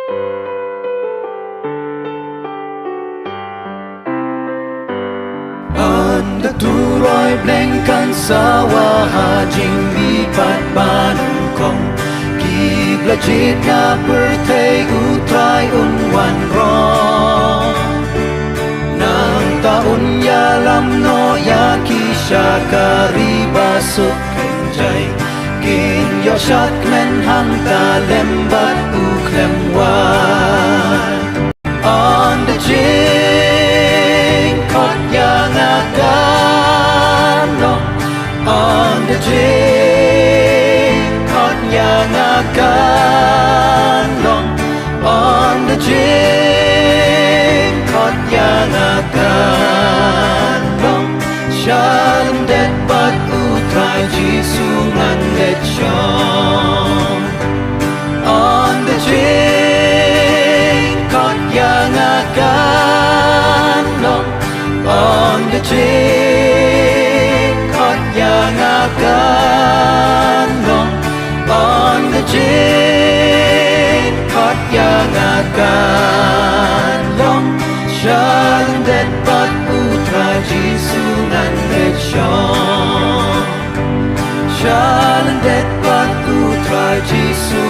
Anda turoi blengkan sawaha jing bipat banung kong Ki blajit na pertay utray unwan rong Nang taon yalam no ya kisha karibasuk kenjay Kin yoshak men hang talembat uklemwan On the jing kot yang akan On the jing kot yang akan On the jing kot yang akan Shalom det bat utray jisungan det syong On the jing kot yang akan On the jing kot yang akan On the jing kot yang akan Shalom det bat utray jisungan det syong Shalom det bat utray jisungan